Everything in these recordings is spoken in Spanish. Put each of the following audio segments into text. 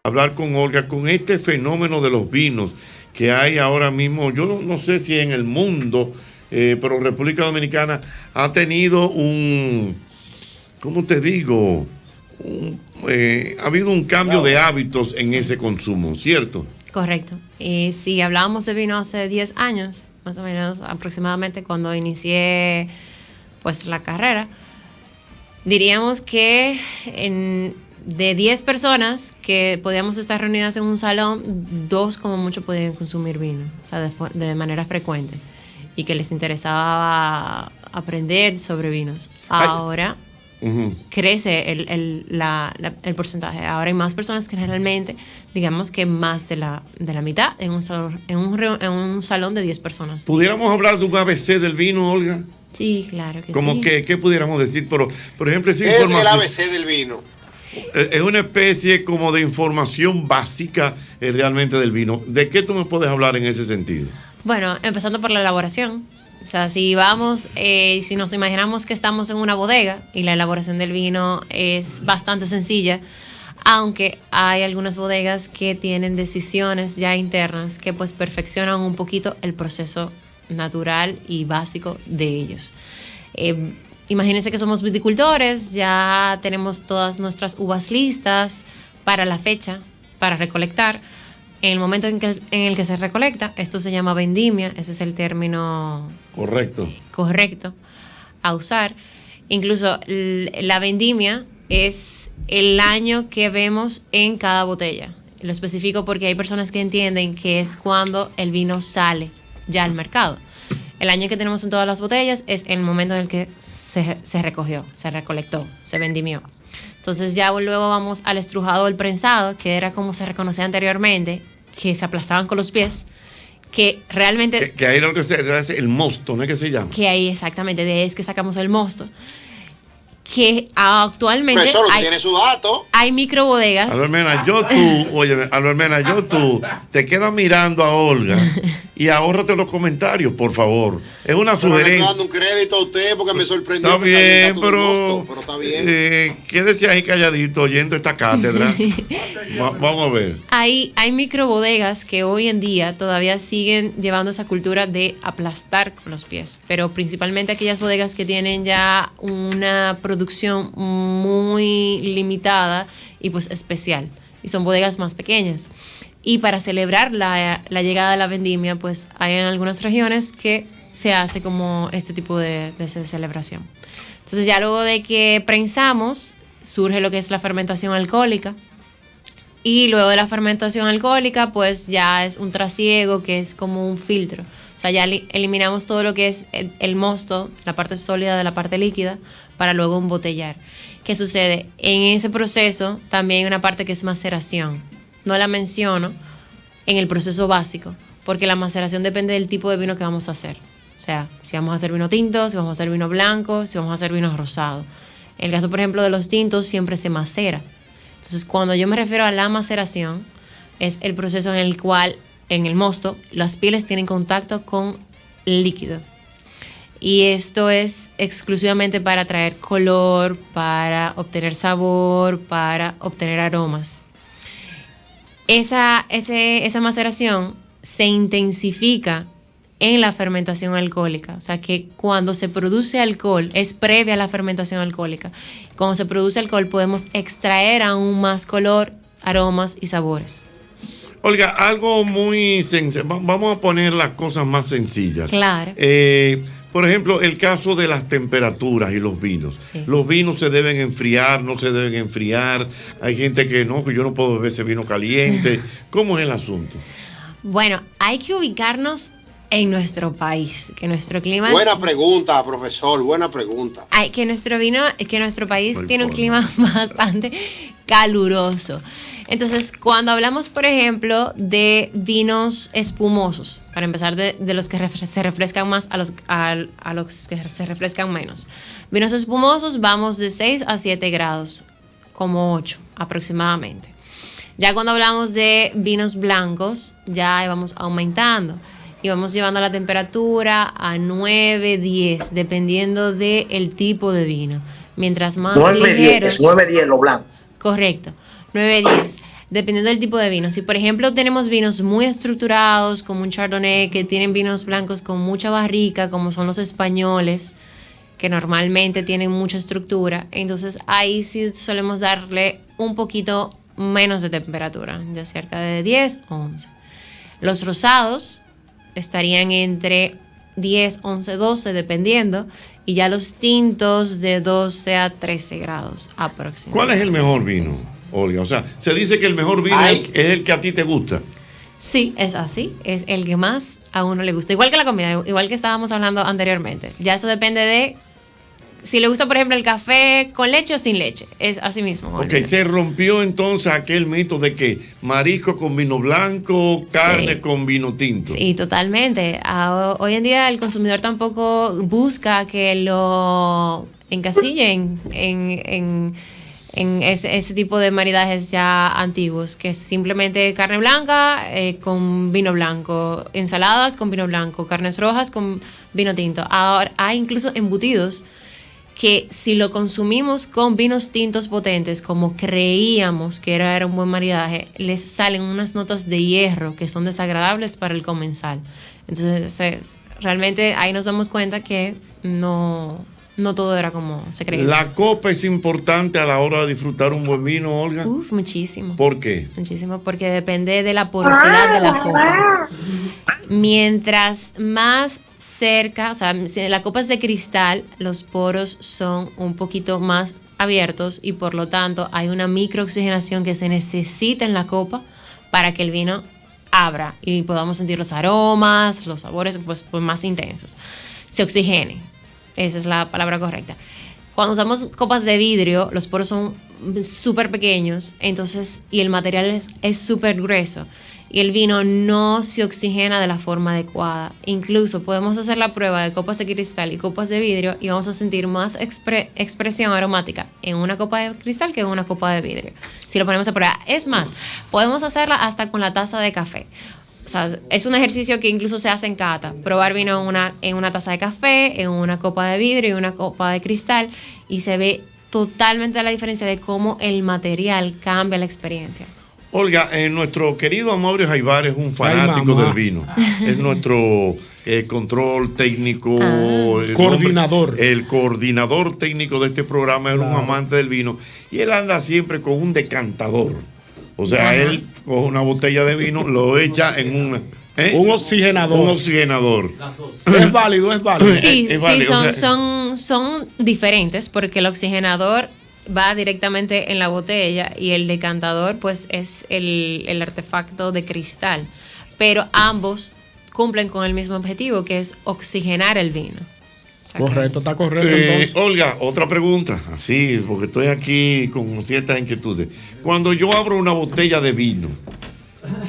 hablar con Olga con este fenómeno de los vinos que hay ahora mismo. Yo no sé si en el mundo, pero República Dominicana ha tenido ¿cómo te digo? Ha habido un cambio de hábitos en ese consumo, ¿cierto? Correcto. Si hablábamos de vino hace 10 años, más o menos aproximadamente cuando inicié pues la carrera, diríamos que de 10 personas que podíamos estar reunidas en un salón, 2 como mucho podían consumir vino, o sea, de manera frecuente, y que les interesaba aprender sobre vinos. Ahora crece el porcentaje. Ahora hay más personas que realmente, digamos que más de la mitad en un salón de 10 personas. ¿Pudiéramos hablar de un ABC del vino, Olga? Sí, claro que como sí. ¿Qué pudiéramos decir? Por ejemplo, esa ¿Qué es información, el ABC del vino? Es una especie como de información básica realmente del vino. ¿De qué tú me puedes hablar en ese sentido? Bueno, empezando por la elaboración. O sea, si nos imaginamos que estamos en una bodega y la elaboración del vino es bastante sencilla, aunque hay algunas bodegas que tienen decisiones ya internas que pues perfeccionan un poquito el proceso natural y básico de ellos. Imagínense que somos viticultores, ya tenemos todas nuestras uvas listas para la fecha, para recolectar. En el momento en el que se recolecta, esto se llama vendimia, ese es el término correcto a usar. Incluso la vendimia es el año que vemos en cada botella. Lo especifico porque hay personas que entienden que es cuando el vino sale ya al mercado. El año que tenemos en todas las botellas es el momento en el que se recogió, se recolectó, se vendimió. Entonces ya luego vamos al estrujado o el prensado, que era como se reconocía anteriormente, que se aplastaban con los pies, que realmente... Que ahí lo que se hace el mosto, ¿no es que se llama? Que ahí exactamente, de ahí es que sacamos el mosto. Que actualmente tiene su dato. Hay microbodegas. Albermena, tú te quedas mirando a Olga y ahórrate los comentarios, por favor. Es una sugerencia. Le estoy dando un crédito a usted porque me sorprendió. Está bien, pero está bien. Quédese ahí calladito oyendo esta cátedra. Vamos a ver. Hay microbodegas que hoy en día todavía siguen llevando esa cultura de aplastar con los pies, pero principalmente aquellas bodegas que tienen ya una producción muy limitada y pues especial, y son bodegas más pequeñas. Y para celebrar la llegada de la vendimia, pues hay en algunas regiones que se hace como este tipo de celebración. Entonces ya luego de que prensamos, surge lo que es la fermentación alcohólica. Y luego de la fermentación alcohólica, pues ya es un trasiego que es como un filtro. O sea, ya eliminamos todo lo que es el mosto, la parte sólida de la parte líquida, para luego embotellar. ¿Qué sucede? En ese proceso también hay una parte que es maceración. No la menciono en el proceso básico, porque la maceración depende del tipo de vino que vamos a hacer. O sea, si vamos a hacer vino tinto, si vamos a hacer vino blanco, si vamos a hacer vino rosado. En el caso, por ejemplo, de los tintos, siempre se macera. Entonces, cuando yo me refiero a la maceración, es el proceso en el cual, en el mosto, las pieles tienen contacto con el líquido. Y esto es exclusivamente para traer color, para obtener sabor, para obtener aromas. Esa maceración se intensifica en la fermentación alcohólica. O sea que cuando se produce alcohol, es previa a la fermentación alcohólica. Cuando se produce alcohol podemos extraer aún más color, aromas y sabores. Olga, algo muy sencillo. Vamos a poner las cosas más sencillas. Claro. Por ejemplo, el caso de las temperaturas y los vinos. Sí. Los vinos se deben enfriar, no se deben enfriar. Hay gente que yo no puedo beber ese vino caliente. ¿Cómo es el asunto? Bueno, hay que ubicarnos en nuestro país, que nuestro clima buena pregunta, profesor, buena pregunta. Que nuestro país tiene un clima bastante caluroso. Entonces, cuando hablamos, por ejemplo, de vinos espumosos, para empezar de los que se refrescan más a los que se refrescan menos. Vinos espumosos vamos de 6 a 7 grados, como 8 aproximadamente. Ya cuando hablamos de vinos blancos, ya vamos aumentando y vamos llevando la temperatura a 9, 10, dependiendo del tipo de vino. Mientras más 9, ligeros... 10, 9, 10 lo blanco. Correcto, 9, 10. dependiendo del tipo de vino. Si por ejemplo tenemos vinos muy estructurados, como un Chardonnay, que tienen vinos blancos con mucha barrica, como son los españoles, que normalmente tienen mucha estructura, entonces ahí sí solemos darle un poquito menos de temperatura, de cerca de 10 o 11. Los rosados estarían entre 10, 11, 12 dependiendo, y ya los tintos de 12 a 13 grados aproximadamente. ¿Cuál es el mejor vino, Olga? O sea, se dice que el mejor vino es el que a ti te gusta. Sí, es así, es el que más a uno le gusta, igual que la comida, igual que estábamos hablando anteriormente. Ya eso depende de si le gusta, por ejemplo, el café con leche o sin leche. Es así mismo. Ok, se rompió entonces aquel mito de que marisco con vino blanco, carne con vino tinto. Sí, totalmente. Hoy en día el consumidor tampoco busca que lo encasillen en ese tipo de maridajes ya antiguos, que es simplemente carne blanca con vino blanco, ensaladas con vino blanco, carnes rojas con vino tinto. Ahora hay incluso embutidos que si lo consumimos con vinos tintos potentes, como creíamos que era un buen maridaje, les salen unas notas de hierro que son desagradables para el comensal. Entonces, realmente ahí nos damos cuenta que no todo era como se creía. ¿La copa es importante a la hora de disfrutar un buen vino, Olga? Muchísimo. ¿Por qué? Muchísimo, porque depende de la porosidad de la copa. Mientras más cerca, o sea, si la copa es de cristal, los poros son un poquito más abiertos y por lo tanto hay una microoxigenación que se necesita en la copa para que el vino abra y podamos sentir los aromas, los sabores pues más intensos. Se oxigene, esa es la palabra correcta. Cuando usamos copas de vidrio, los poros son súper pequeños, entonces, y el material es súper grueso. Y el vino no se oxigena de la forma adecuada. Incluso podemos hacer la prueba de copas de cristal y copas de vidrio y vamos a sentir más expresión aromática en una copa de cristal que en una copa de vidrio. Si lo ponemos a prueba. Es más, podemos hacerla hasta con la taza de café. O sea, es un ejercicio que incluso se hace en cata. Probar vino en una taza de café, en una copa de vidrio y una copa de cristal, y se ve totalmente la diferencia de cómo el material cambia la experiencia. Olga, nuestro querido Amaury Jaibar es un fanático del vino. Es nuestro control técnico, coordinador. El coordinador técnico de este programa, es un amante del vino. Y él anda siempre con un decantador. O sea, él coge una botella de vino, lo echa en un oxigenador. Un oxigenador. Es válido, es válido. Sí, es válido, sí, son diferentes porque el oxigenador va directamente en la botella y el decantador pues es el artefacto de cristal, pero ambos cumplen con el mismo objetivo, que es oxigenar el vino. Correcto, está correcto entonces. Olga, otra pregunta, así, porque estoy aquí con ciertas inquietudes. Cuando yo abro una botella de vino,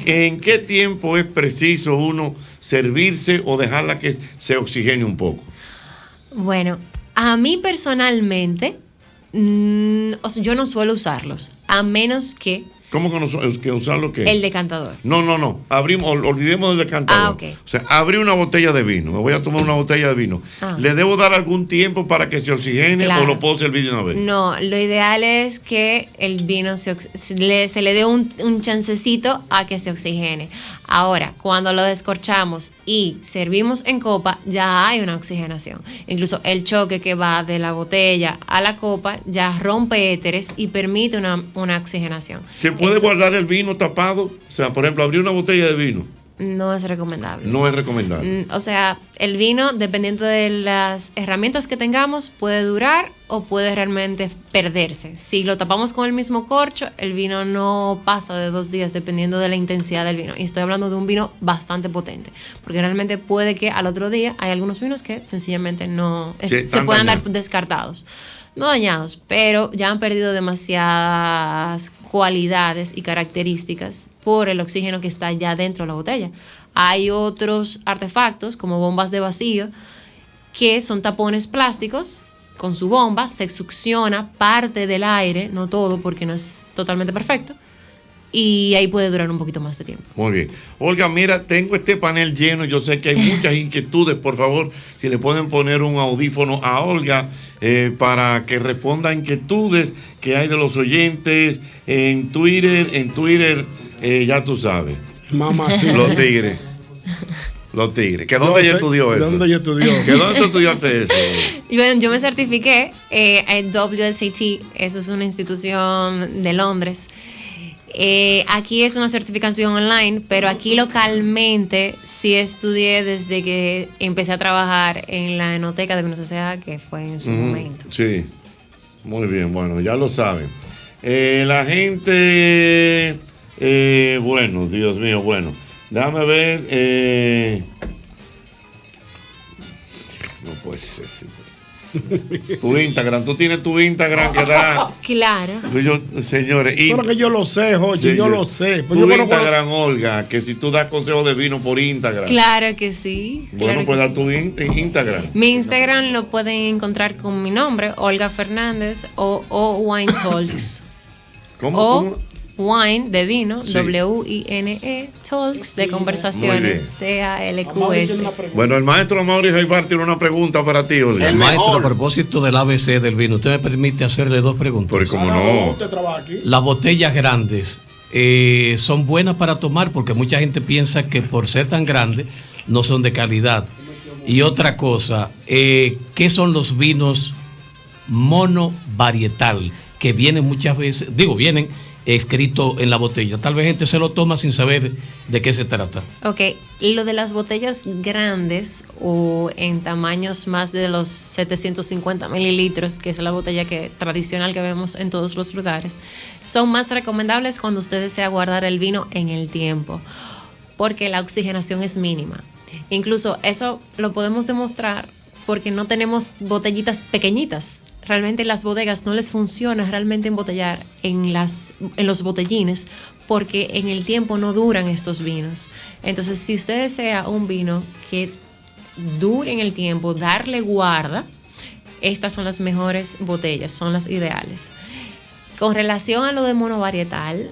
¿en qué tiempo es preciso uno servirse o dejarla que se oxigene un poco? Bueno, a mí personalmente, o sea, yo no suelo usarlos, a menos que... ¿Cómo que usarlo qué? El decantador. No. Olvidemos el decantador. Ok. O sea, abrí una botella de vino. Me voy a tomar una botella de vino. ¿Le debo dar algún tiempo para que se oxigene o lo puedo servir de una vez? No, lo ideal es que el vino se le dé un chancecito a que se oxigene. Ahora, cuando lo descorchamos y servimos en copa, ya hay una oxigenación. Incluso el choque que va de la botella a la copa ya rompe éteres y permite una oxigenación. ¿Se puede guardar el vino tapado? O sea, por ejemplo, abrir una botella de vino. No es recomendable. No es recomendable. O sea, el vino, dependiendo de las herramientas que tengamos, puede durar o puede realmente perderse. Si lo tapamos con el mismo corcho, el vino no pasa de 2 días, dependiendo de la intensidad del vino. Y estoy hablando de un vino bastante potente, porque realmente puede que al otro día hay algunos vinos que sencillamente no se puedan dar descartados. No dañados, pero ya han perdido demasiadas cualidades y características por el oxígeno que está ya dentro de la botella. Hay otros artefactos como bombas de vacío que son tapones plásticos. Con su bomba se succiona parte del aire, no todo porque no es totalmente perfecto, y ahí puede durar un poquito más de tiempo. Muy bien. Olga, mira, tengo este panel lleno. Yo sé que hay muchas inquietudes. Por favor, si le pueden poner un audífono a Olga para que responda a inquietudes que hay de los oyentes en Twitter, ya tú sabes. Mamá, sí. Los tigres. Los tigres. ¿Que dónde ella estudió eso? ¿Dónde ella estudió? ¿Que dónde tú estudiaste eso? Yo me certifiqué en WSET, eso es una institución de Londres. Aquí es una certificación online, pero aquí localmente sí estudié desde que empecé a trabajar en la Enoteca de Vinoteca, que fue en su momento. Sí, muy bien, bueno, ya lo saben. La gente, bueno, Dios mío, bueno, déjame ver. No puede ser, sí. Tu Instagram, tú tienes tu Instagram que da. Claro. Señores, pero que yo lo sé, Jochi, yo lo sé. Pues tu Instagram, Olga, que si tú das consejos de vino por Instagram. Claro que sí. Bueno, pues dar tu Instagram. Mi Instagram lo pueden encontrar con mi nombre, Olga Fernández, o Wine Talks. ¿Cómo? Wine de vino, Sí. WINE, Talks de conversaciones, TALQS. Bueno, el maestro Mauricio Aybar tiene una pregunta para ti, Olga. El maestro, a propósito del ABC del vino, ¿usted me permite hacerle dos preguntas? Pero cómo no. Las botellas grandes son buenas para tomar porque mucha gente piensa que por ser tan grandes no son de calidad. Y otra cosa, ¿qué son los vinos monovarietal? Que vienen muchas veces, vienen escrito en la botella. Tal vez gente se lo toma sin saber de qué se trata. Ok, lo de las botellas grandes o en tamaños más de los 750 mililitros, que es la botella tradicional que vemos en todos los lugares, son más recomendables cuando usted desea guardar el vino en el tiempo, porque la oxigenación es mínima. Incluso eso lo podemos demostrar porque no tenemos botellitas pequeñitas. Realmente las bodegas no les funciona realmente embotellar en los botellines porque en el tiempo no duran estos vinos. Entonces, si usted desea un vino que dure en el tiempo, darle guarda, estas son las mejores botellas, son las ideales. Con relación a lo de monovarietal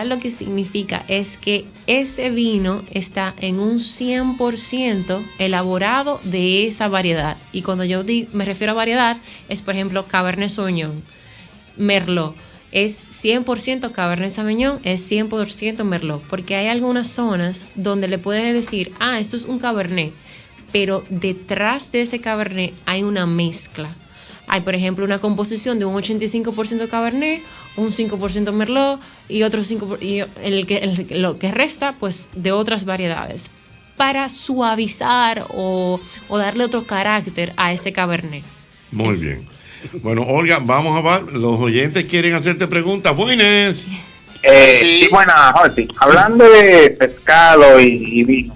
lo que significa es que ese vino está en un 100% elaborado de esa variedad. Y cuando yo me refiero a variedad, es por ejemplo Cabernet Sauvignon, Merlot. Es 100% Cabernet Sauvignon, es 100% Merlot. Porque hay algunas zonas donde le pueden decir, esto es un Cabernet, pero detrás de ese Cabernet hay una mezcla. Hay, por ejemplo, una composición de un 85% Cabernet, un 5% Merlot y otro 5%, y lo que resta, pues, de otras variedades, para suavizar o darle otro carácter a ese Cabernet. Muy bien. Bueno, Olga, vamos a ver. Los oyentes quieren hacerte preguntas. Buenas. Sí, buenas, Jorge. Hablando de pescado y vino.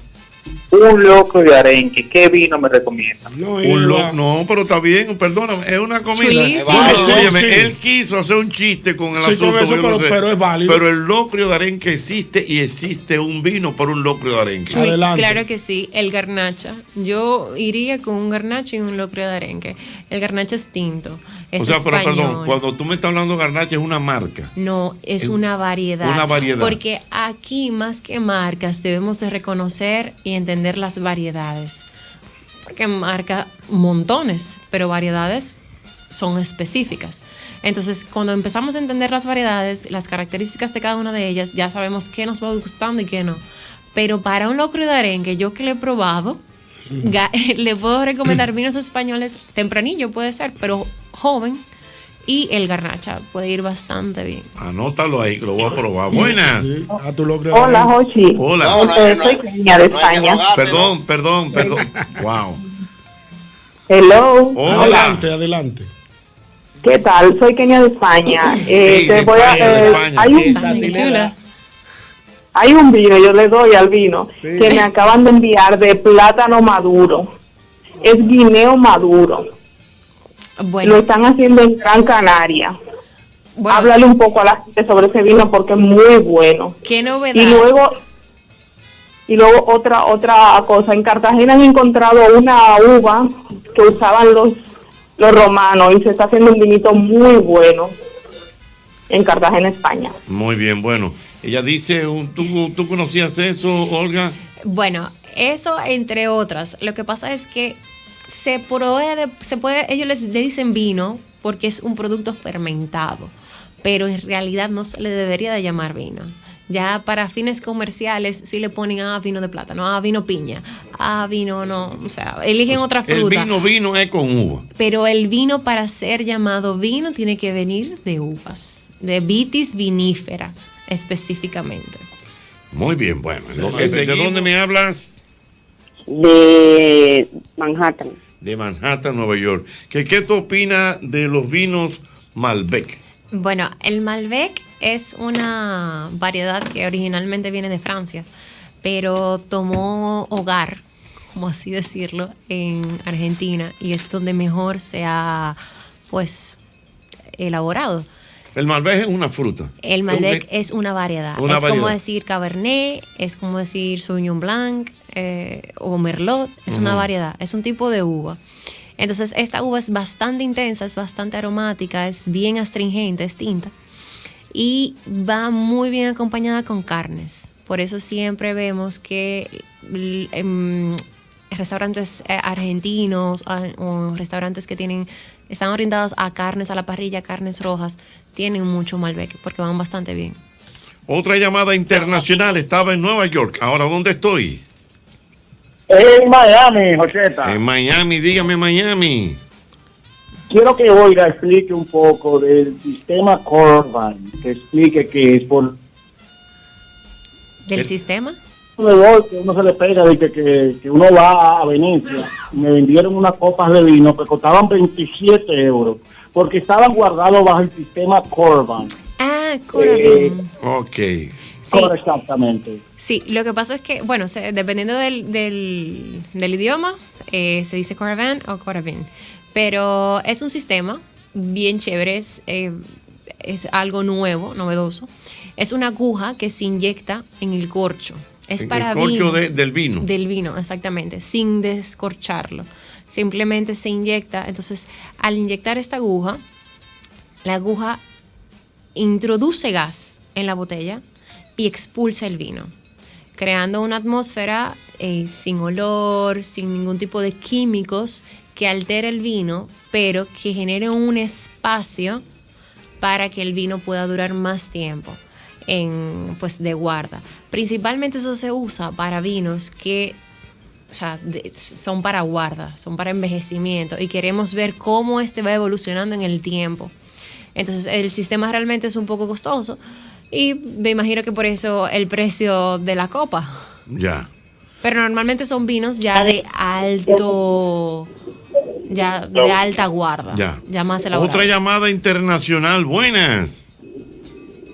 Un locro de arenque, ¿qué vino me recomienda? No, pero está bien, perdóname, es una comida. Óyeme, él quiso hacer un chiste con el asunto. Con eso, pero es válido. Pero el locrio de arenque existe y existe un vino por un locrio de arenque. Adelante. Claro que sí, el garnacha. Yo iría con un garnacha y un locrio de arenque. El garnacha es tinto. Es pero español. perdón, cuando tú me estás hablando de garnacha es una marca. No, es una variedad. Una variedad. Porque aquí, más que marcas, debemos de reconocer y entender las variedades. Porque marca montones, pero variedades son específicas. Entonces, cuando empezamos a entender las variedades, las características de cada una de ellas, ya sabemos qué nos va gustando y qué no. Pero para un locrio de arenque, yo que lo he probado, le puedo recomendar vinos españoles tempranillo, puede ser, pero joven, y el garnacha puede ir bastante bien. Anótalo ahí, que lo voy a probar. Buenas. Hola, Jochi. Hola. Soy Kenia de España. Perdón. Wow. Hello. Hola. Adelante. ¿Qué tal? Soy Kenia de España. Hay un vino, yo le doy al vino, que me acaban de enviar de plátano maduro. Es guineo maduro. Bueno. Lo están haciendo en Gran Canaria. Bueno. Háblale un poco a la gente sobre ese vino porque es muy bueno. ¿Qué novedad? Y luego otra cosa. En Cartagena han encontrado una uva que usaban los romanos y se está haciendo un vinito muy bueno en Cartagena, España. Muy bien, bueno. Ella dice, ¿tú conocías eso, Olga? Bueno, eso entre otras. Lo que pasa es que ellos le dicen vino porque es un producto fermentado, pero en realidad no se le debería de llamar vino. Ya para fines comerciales sí le ponen vino de plátano, vino piña, vino no, o sea, eligen otra fruta. El vino es con uva. Pero el vino para ser llamado vino tiene que venir de uvas, de vitis vinífera específicamente. Muy bien, bueno. ¿De dónde me hablas? De Manhattan. De Manhattan, Nueva York. ¿Qué tú opinas de los vinos Malbec? Bueno, el Malbec es una variedad que originalmente viene de Francia, pero tomó hogar, como así decirlo, en Argentina, y es donde mejor se ha, pues, elaborado. El Malbec es una fruta. El Malbec es una variedad. Como decir Cabernet, es como decir Sauvignon Blanc o Merlot. Es una variedad, es un tipo de uva. Entonces, esta uva es bastante intensa, es bastante aromática, es bien astringente, es tinta. Y va muy bien acompañada con carnes. Por eso siempre vemos que restaurantes argentinos o restaurantes que están orientados a carnes a la parrilla, carnes rojas, tienen mucho Malbec porque van bastante bien. Otra llamada internacional, estaba en Nueva York. Ahora, ¿dónde estoy? En Miami, Jocheta. En Miami, dígame Miami. Quiero que Olga explique un poco del sistema Corban, que explique qué es por... ¿Del sistema? De gol que uno se le pega de que uno va a Venecia y me vendieron unas copas de vino que costaban 27 euros porque estaban guardados bajo el sistema Corban. Corban. Ok. Sí. Exactamente. Sí, lo que pasa es que, bueno, dependiendo del idioma, se dice Coravin o Coravin. Pero es un sistema bien chévere, es algo nuevo, novedoso. Es una aguja que se inyecta en el corcho. Es para vino. El corcho del vino. Del vino, exactamente, sin descorcharlo. Simplemente se inyecta. Entonces, al inyectar esta aguja, la aguja introduce gas en la botella y expulsa el vino, creando una atmósfera sin olor, sin ningún tipo de químicos que altere el vino, pero que genere un espacio para que el vino pueda durar más tiempo de guarda. Principalmente eso se usa para vinos que son para guarda, son para envejecimiento y queremos ver cómo va evolucionando en el tiempo. Entonces el sistema realmente es un poco costoso y me imagino que por eso el precio de la copa. Ya. Pero normalmente son vinos ya de alto, ya de alta guarda. Ya más elaborados. Otra llamada internacional, buenas.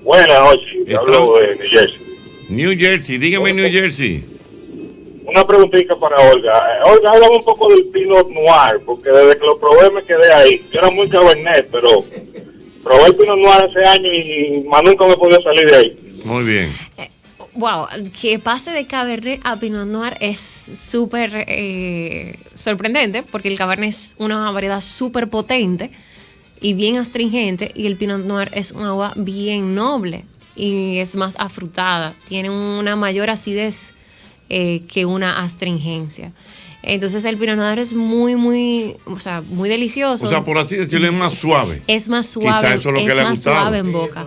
Buenas noches, hablo de New Jersey. New Jersey, dígame New Jersey. Una preguntita para Olga. Olga, háblame un poco del Pinot Noir, porque desde que lo probé me quedé ahí. Yo era muy Cabernet, pero probé el Pinot Noir hace años y más nunca me he podido salir de ahí. Muy bien. Wow, que pase de Cabernet a Pinot Noir es súper sorprendente, porque el Cabernet es una variedad súper potente y bien astringente, y el Pinot Noir es una uva bien noble y es más afrutada, tiene una mayor acidez que una astringencia. Entonces el Pinot Noir es muy delicioso. O sea, por así decirlo, es más suave. Es más suave, quizá eso es lo que le ha gustado. Suave en boca.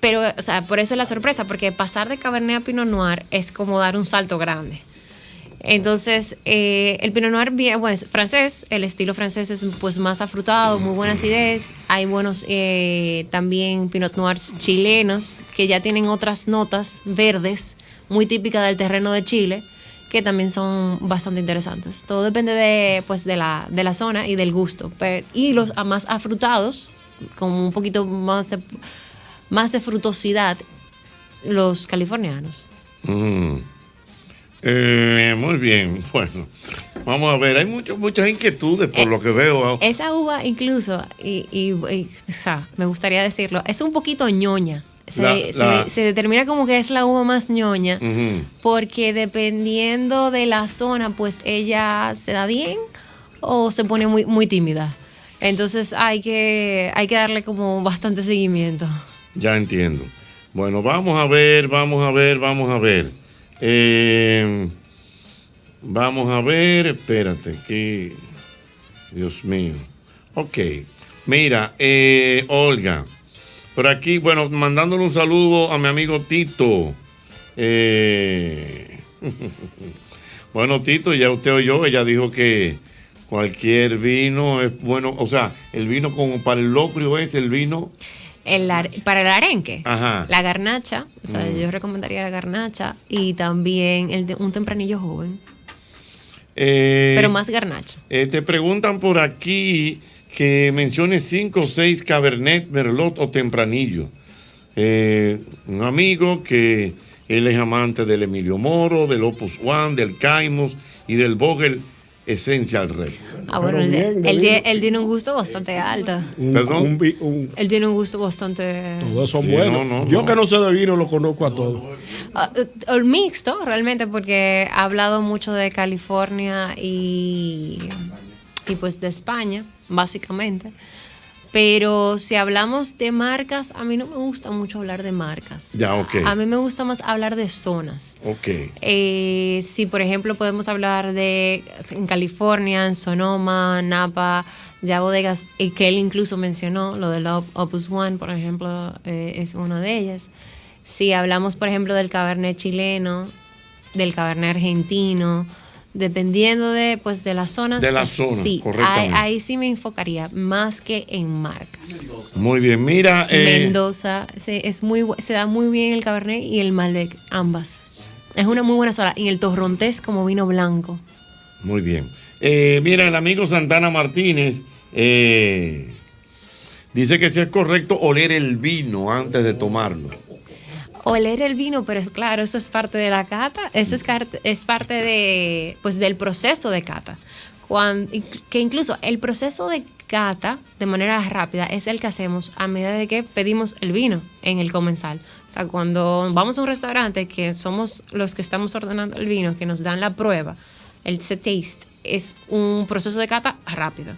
Pero, o sea, por eso es la sorpresa, porque pasar de Cabernet a Pinot Noir es como dar un salto grande. Entonces, el Pinot Noir es francés, el estilo francés es pues más afrutado, muy buena acidez. Hay buenos también Pinot Noirs chilenos que ya tienen otras notas verdes, muy típicas del terreno de Chile, que también son bastante interesantes. Todo depende de la zona y del gusto. Y los más afrutados, con un poquito más de frutosidad, los californianos. Muy bien, bueno, vamos a ver, hay muchas inquietudes por lo que veo. Esa uva incluso, me gustaría decirlo, es un poquito ñoña. Se determina como que es la uva más ñoña, porque dependiendo de la zona, pues ella se da bien o se pone muy, muy tímida. Entonces hay que darle como bastante seguimiento. Ya entiendo. Bueno, vamos a ver. Vamos a ver, espérate, que Dios mío. Ok, mira, Olga, por aquí, bueno, mandándole un saludo a mi amigo Tito. Bueno, Tito, ya usted oyó, ella dijo que cualquier vino es bueno, o sea, el vino como para el locrio es el vino... Para el arenque, Ajá. La garnacha, o sea, yo recomendaría la garnacha y también un tempranillo joven, pero más garnacha. Te preguntan por aquí que menciones 5 o 6 Cabernet, Merlot o Tempranillo. Un amigo que él es amante del Emilio Moro, del Opus One, del Caimos y del Vogel Essential Red. Bueno, él tiene un gusto bastante alto. ¿Perdón? Él tiene un gusto bastante... Todos son buenos. Yo que no sé de vino, lo conozco a todos. El mixto, realmente, porque ha hablado mucho de California y pues de España, básicamente. Pero si hablamos de marcas, a mí no me gusta mucho hablar de marcas. Ya, ok. A mí me gusta más hablar de zonas. Ok. Si, por ejemplo, podemos hablar de en California, en Sonoma, Napa, ya bodegas que él incluso mencionó, lo del Opus One, por ejemplo, es una de ellas. Si hablamos, por ejemplo, del Cabernet chileno, del Cabernet argentino, dependiendo de las zonas. De las zonas, sí, correctamente. ahí sí me enfocaría más que en marcas. Muy bien, mira. Mendoza, se da muy bien el Cabernet y el Malbec, ambas. Es una muy buena sola. Y el Torrontés como vino blanco. Muy bien. Mira, el amigo Santana Martínez dice que si es correcto oler el vino antes de tomarlo. Oler el vino, pero claro, eso es parte de la cata, eso es parte del proceso de cata. Que incluso el proceso de cata de manera rápida es el que hacemos a medida de que pedimos el vino en el comensal. O sea, cuando vamos a un restaurante, que somos los que estamos ordenando el vino, que nos dan la prueba, el taste, es un proceso de cata rápido.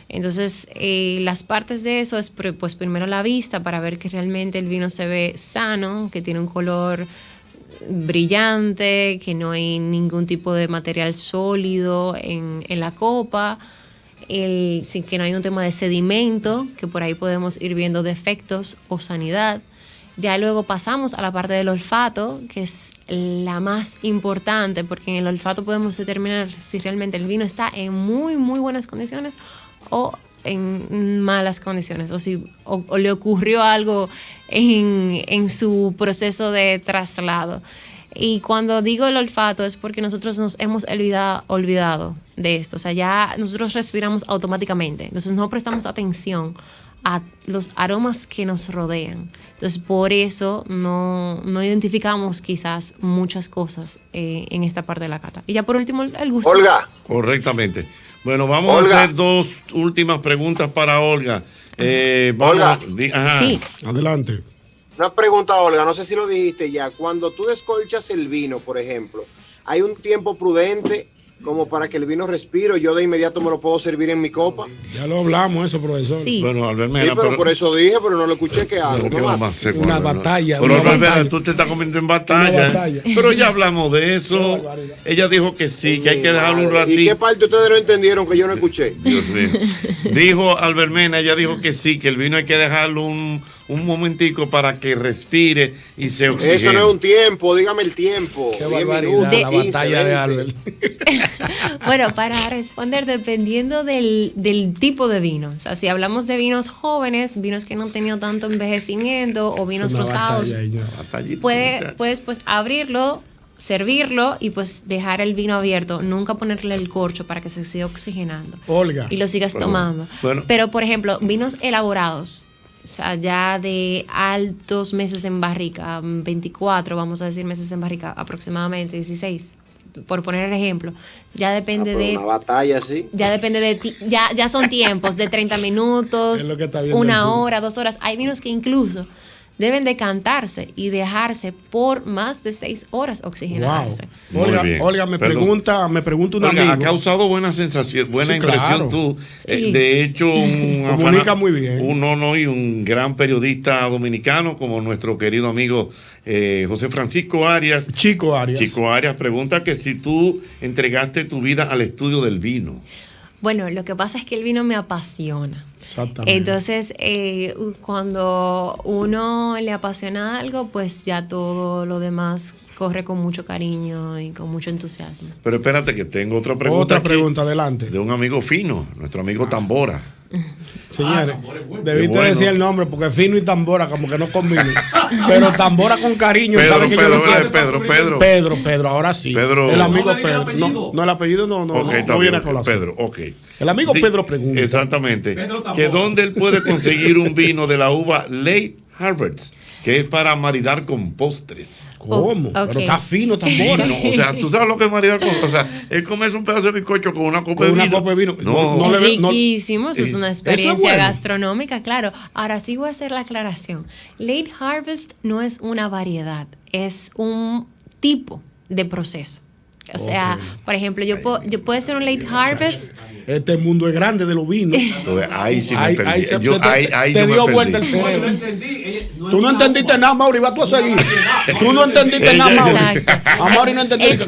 Entonces, las partes de eso es pues primero la vista para ver que realmente el vino se ve sano, que tiene un color brillante, que no hay ningún tipo de material sólido en la copa, que no hay un tema de sedimento, que por ahí podemos ir viendo defectos o sanidad. Ya luego pasamos a la parte del olfato, que es la más importante, porque en el olfato podemos determinar si realmente el vino está en muy, muy buenas condiciones o en malas condiciones, o le ocurrió algo en su proceso de traslado. Y cuando digo el olfato es porque nosotros nos hemos olvidado de esto. O sea, ya nosotros respiramos automáticamente. Entonces no prestamos atención a los aromas que nos rodean. Entonces por eso no identificamos quizás muchas cosas en esta parte de la cata. Y ya por último el gusto. Olga. Correctamente. Bueno, vamos a hacer 2 últimas preguntas para Olga. Olga. Ajá. Sí. Adelante. Una pregunta, Olga, no sé si lo dijiste ya. Cuando tú descolchas el vino, por ejemplo, ¿hay un tiempo prudente como para que el vino respire? Yo de inmediato me lo puedo servir en mi copa. Ya lo hablamos eso, profesor. Sí. Bueno, Albert Mena, Sí, pero por eso dije, pero no lo escuché. ¿Qué hago? ¿Qué vamos a hacer con Una Albert? batalla. Pero una Albert Mena, batalla. tú te estás convirtiendo en batalla. Pero ya hablamos de eso. Ella dijo que sí, que hay que dejarlo un ratito. ¿Y qué parte ustedes no entendieron que yo no escuché? Dios mío. Dijo Albert Mena, ella dijo que sí, que el vino hay que dejarlo un momentico para que respire y se oxigene. Eso no es un tiempo, dígame el tiempo. Qué 10 barbaridad, minutos, la 15, batalla de 20. Albert. Bueno, para responder, dependiendo del tipo de vino. O sea, si hablamos de vinos jóvenes, vinos que no han tenido tanto envejecimiento o vinos rosados, puedes pues abrirlo, servirlo y pues dejar el vino abierto, nunca ponerle el corcho para que se siga oxigenando. Olga. Y lo sigas tomando. Bueno. Pero, por ejemplo, vinos elaborados, o sea, ya de altos meses en barrica, 24, vamos a decir meses en barrica, aproximadamente 16, por poner el ejemplo, ya depende de... Una batalla, sí. Ya depende de ti, ya son tiempos de 30 minutos, Es lo que está viendo 1 el sur. hora, 2 horas. Hay vinos que incluso deben decantarse y dejarse por más de 6 horas oxigenarse. Wow. Olga, me pregunta un amigo. Ha causado buena sensación, buena impresión claro. tú. Sí. De hecho, comunica muy bien. Y un gran periodista dominicano como nuestro querido amigo José Francisco Arias. Chico Arias pregunta que si tú entregaste tu vida al estudio del vino. Bueno, lo que pasa es que el vino me apasiona. Exactamente. Entonces, cuando uno le apasiona algo, pues ya todo lo demás corre con mucho cariño y con mucho entusiasmo. Pero espérate que tengo otra pregunta. Adelante. De un amigo fino, nuestro amigo Tambora. Señores, debiste decir el nombre porque Fino y Tambora como que no combinan. Pero Tambora con cariño. Pedro, ahora sí. El amigo Pedro. No, el apellido no viene a colación. Pedro, ok. El amigo Pedro pregunta. Exactamente. Que dónde él puede conseguir un vino de la uva Late Harvest, que es para maridar con postres. ¿Cómo? Okay. Pero está fino, Tambora. No, o sea, tú sabes lo que es maridar con. O sea, él comerse un pedazo de bizcocho con una copa de vino. No, riquísimo, eso es una experiencia gastronómica, claro. Ahora sí voy a hacer la aclaración. Late Harvest no es una variedad, es un tipo de proceso. O sea, por ejemplo, yo puedo hacer un Late Harvest. Este mundo es grande de los vinos. Ahí sí me perdí. Te dio vuelta el cerebro. Tú no entendiste nada, Mauri, vas tú a seguir. Tú no entendiste nada, Mauri. A Mauri no entendiste.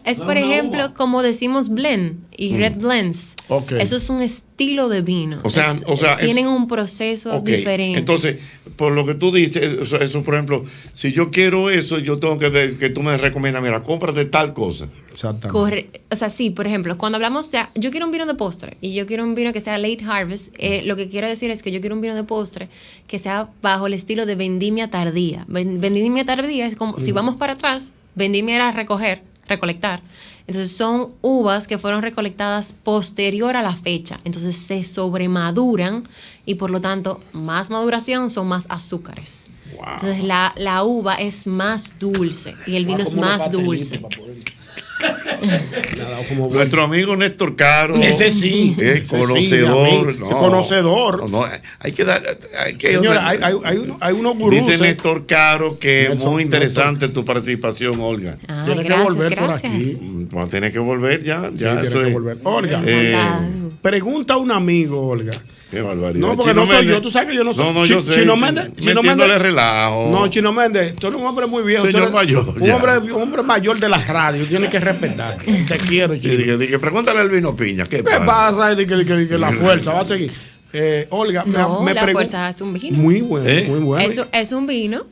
Es por ejemplo, como decimos blend y red blends. Okay. Eso es un estilo de vino. O sea, tienen un proceso diferente. Entonces, por lo que tú dices, eso, por ejemplo, si yo quiero eso, yo tengo que tú me recomiendas, mira, cómprate tal cosa. Exactamente. O sea, sí, por ejemplo, cuando hablamos de, yo quiero un vino de postre y yo quiero un vino que sea late harvest, lo que quiero decir es que yo quiero un vino de postre que sea bajo el estilo de vendimia tardía. Vendimia tardía es como, si vamos para atrás, vendimia era recolectar. Entonces son uvas que fueron recolectadas posterior a la fecha. Entonces se sobremaduran y por lo tanto más maduración son más azúcares. Wow. Entonces la uva es más dulce y el vino es más dulce. Nuestro amigo Néstor Caro. Ese sí. Es conocedor. Sí, conocedor. Hay que dar. Señora, hay unos gurús. Dice Néstor Caro que es muy interesante tu participación, Olga. Tienes que volver por aquí. Tienes que volver ya. Tienes que volver. Olga, pregunta a un amigo, Olga. Qué barbaridad. No, porque no soy yo. Tú sabes que yo no soy. No, yo sé. Chino Méndez. Relajo. No, Chino Méndez. Tú eres un hombre muy viejo. Señor mayor. Un hombre mayor de la radio. Tienes que respetar. Te quiero, Chino. Dije, pregúntale al vino piña. ¿Qué pasa? Que la fuerza va a seguir. Olga, la fuerza es un vino. Muy bueno, muy bueno. Eso es un vino.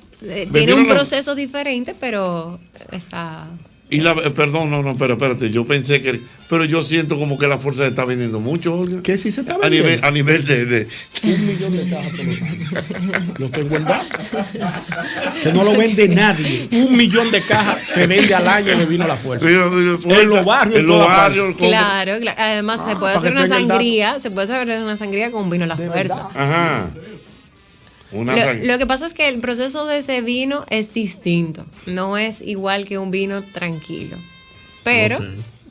Tiene un proceso diferente, pero está. Y perdón, pero espérate, yo pensé que, pero yo siento como que la fuerza se está vendiendo mucho, Olga. ¿Qué sí se está vendiendo? A nivel de 1 millón de cajas por los años. Lo tengo en datos. Que no lo vende nadie. 1 millón de cajas se vende al año de vino a la fuerza. En los barrios. Claro. Además se puede hacer una sangría, con vino a la fuerza. Ajá. Lo que pasa es que el proceso de ese vino es distinto. No es igual que un vino tranquilo. Pero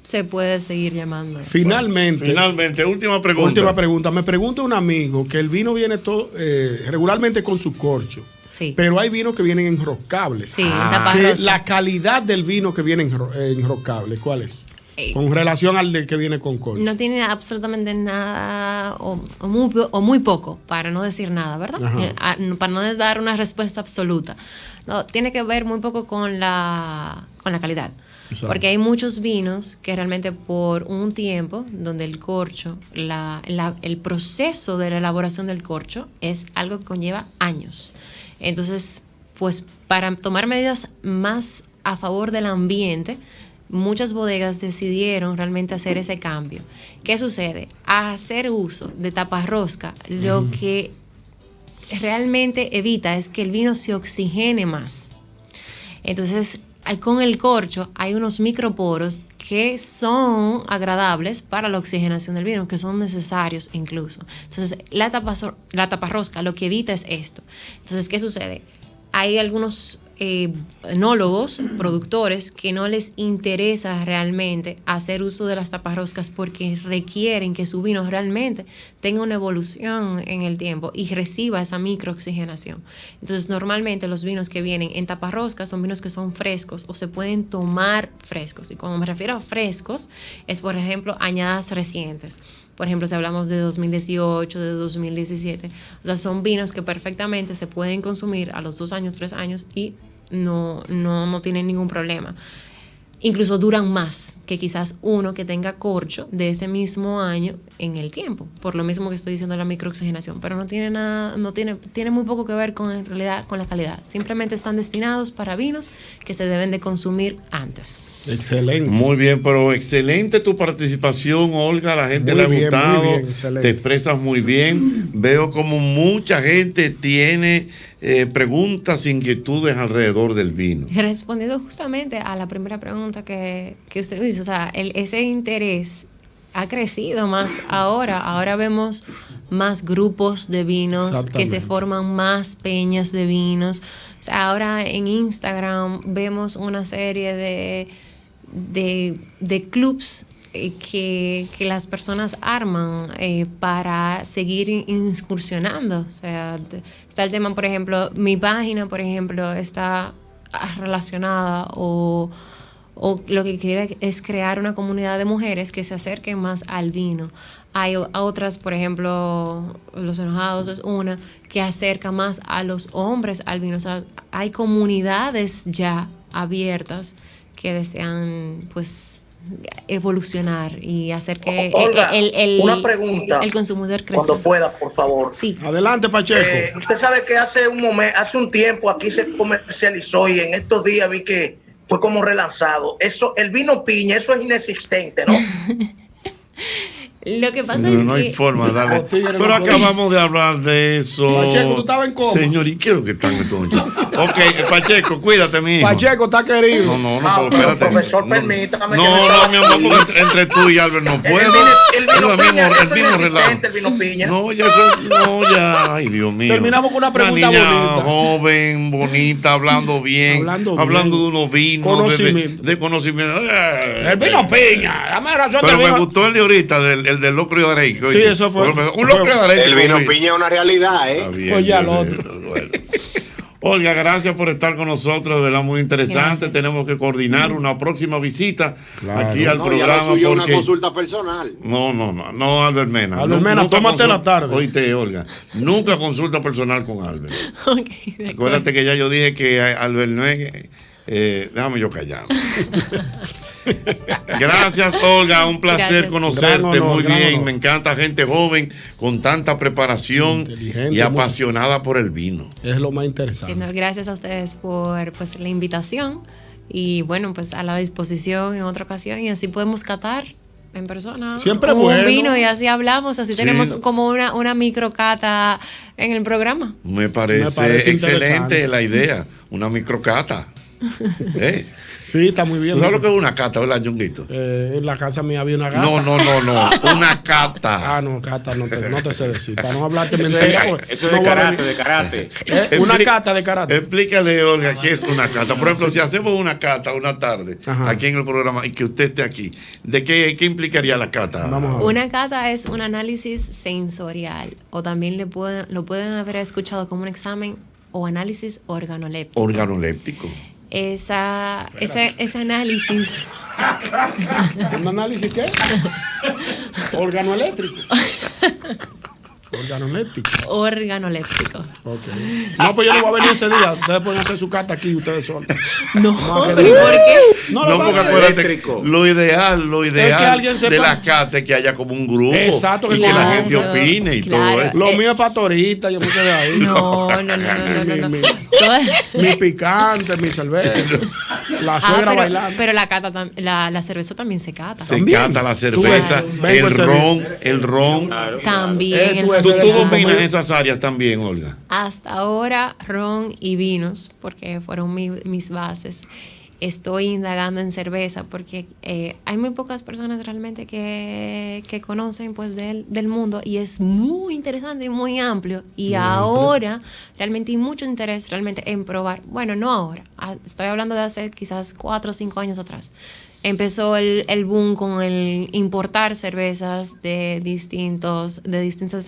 se puede seguir llamando. Finalmente, última pregunta. Me pregunta un amigo que el vino viene todo regularmente con su corcho. Sí. Pero hay vinos que vienen enroscables. Sí, la calidad del vino que viene enroscable, ¿cuál es? Con relación al del que viene con corcho. No tiene absolutamente nada o muy poco, para no decir nada, ¿verdad? Para no dar una respuesta absoluta. No, tiene que ver muy poco con la calidad. Exacto. Porque hay muchos vinos que realmente por un tiempo donde el corcho, el proceso de la elaboración del corcho es algo que conlleva años. Entonces, pues para tomar medidas más a favor del ambiente, muchas bodegas decidieron realmente hacer ese cambio. ¿Qué sucede? A hacer uso de taparrosca, lo que realmente evita es que el vino se oxigene más. Entonces, con el corcho hay unos microporos que son agradables para la oxigenación del vino, que son necesarios incluso. Entonces, la taparrosca lo que evita es esto. Entonces, ¿qué sucede? Hay algunos enólogos, productores, que no les interesa realmente hacer uso de las taparroscas porque requieren que su vino realmente tenga una evolución en el tiempo y reciba esa microoxigenación. Entonces, normalmente los vinos que vienen en taparroscas son vinos que son frescos o se pueden tomar frescos. Y cuando me refiero a frescos, es, por ejemplo, añadas recientes. Por ejemplo, si hablamos de 2018, de 2017, o sea, son vinos que perfectamente se pueden consumir a los 2 años, 3 años y no tienen ningún problema. Incluso duran más que quizás uno que tenga corcho de ese mismo año en el tiempo, por lo mismo que estoy diciendo la microoxigenación, pero no tiene nada, tiene muy poco que ver con, en realidad, con la calidad. Simplemente están destinados para vinos que se deben de consumir antes. Excelente. Muy bien, pero excelente tu participación, Olga. La gente Muy le ha bien, gustado. muy bien, excelente. Te expresas muy bien. Veo como mucha gente tiene preguntas, inquietudes alrededor del vino. Respondiendo justamente a la primera pregunta que usted hizo, o sea, ese interés ha crecido más ahora. Ahora vemos más grupos de vinos, que se forman más peñas de vinos. O sea, ahora en Instagram vemos una serie de clubs que las personas arman para seguir incursionando. O sea, está el tema, por ejemplo, mi página, por ejemplo, está relacionada o lo que quiere es crear una comunidad de mujeres que se acerquen más al vino. Hay otras, por ejemplo, Los Enojados es una que acerca más a los hombres al vino. O sea, hay comunidades ya abiertas que desean, pues, evolucionar y hacer que Olga, una pregunta, el consumidor crezca. Cuando pueda, por favor. Sí. Adelante, Pacheco. Usted sabe que hace un tiempo aquí se comercializó y en estos días vi que fue como relanzado. Eso, el vino piña, eso es inexistente, ¿no? Lo que pasa es que... No hay forma de darle. Pero acabamos de hablar de eso. Pacheco, tú estabas en coma. Señor, ¿y qué es lo que están en todo? Ok, Pacheco, cuídate, mi hijo. Pacheco está querido. No, espérate. Profesor, permítame. No, mi amor, porque entre tú y Albert no puedo. El vino relajo. El vino piña. No, ya. Ay, Dios mío. Terminamos con una pregunta niña bonita. Joven, bonita, hablando bien. Hablando de unos vinos. Conocimiento. De conocimiento. El vino piña. Dame razón. Pero me gustó el de ahorita, del locro de arenque. Sí, eso fue. Un locro de arenque. El vino piña es una realidad, ¿eh? Bien, oye, al otro. Bueno. Olga, gracias por estar con nosotros, de verdad muy interesante. Gracias. Tenemos que coordinar una próxima visita aquí al programa. Ya lo suyo una consulta personal. No, Albert Mena. Albert Mena, tómate la tarde. Oíste, Olga, nunca consulta personal con Albert. Okay, acuérdate que ya yo dije que Albert no es... déjame yo callar. Gracias, Olga, un placer conocerte. Muy bien, me encanta gente joven con tanta preparación y apasionada por el vino. Es lo más interesante. Gracias a ustedes por, pues, la invitación y bueno, pues a la disposición en otra ocasión y así podemos catar en persona siempre un bueno. vino y así hablamos, así tenemos como una microcata en el programa. Me parece excelente la idea, una microcata. Sí, está muy bien. ¿Tú sabes lo que es una cata, verdad, Ñonguito? En la casa mía había una gata. No. Una cata. No, cata, no te sé decir. Para no hablarte mentira. Eso es de karate. Una cata de karate. Explícale, Olga, qué es una cata. Por ejemplo, si hacemos una cata una tarde aquí en el programa y que usted esté aquí, ¿de qué implicaría la cata? Una cata es un análisis sensorial o también lo pueden haber escuchado como un examen o análisis organoléptico. Organoléptico. Ese análisis. ¿Un análisis qué? Organoeléctrico. Organoléptico. Okay. No, pues yo no voy a venir ese día. Ustedes pueden hacer su cata aquí, ustedes solos. No, ¿pero por qué? No, porque acuérdate, lo ideal de la cata es que haya como un grupo. Exacto, y que la gente opine y todo eso. Lo mío es pastorita, yo me quedé ahí. No. Mi picante, mi cerveza. La suegra bailando. Pero la cerveza también se cata. Se cata la cerveza, el ron. También. ¿Tú dominas esas áreas también, Olga? Hasta ahora, ron y vinos, porque fueron mis bases. estoy indagando en cerveza porque hay muy pocas personas realmente que conocen pues del mundo, y es muy interesante y muy amplio, y ahora realmente hay mucho interés realmente en probar. Bueno, no ahora, estoy hablando de hace quizás 4 o 5 años atrás. Empezó el boom con el importar cervezas de distintas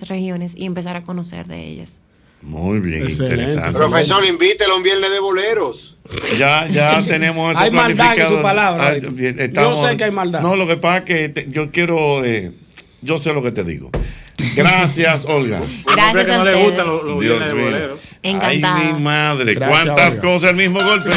regiones y empezar a conocer de ellas. Muy bien, interesante. Profesor, invítelo un viernes de boleros. Ya tenemos esto hay maldad en su palabra. Yo sé que hay maldad. No, lo que pasa es que yo quiero, yo sé lo que te digo. Gracias, Olga. Gracias a no ustedes. le gustan los viernes de boleros. Encantada. Ay, mi madre, Gracias, cuántas Olga. cosas al mismo golpe.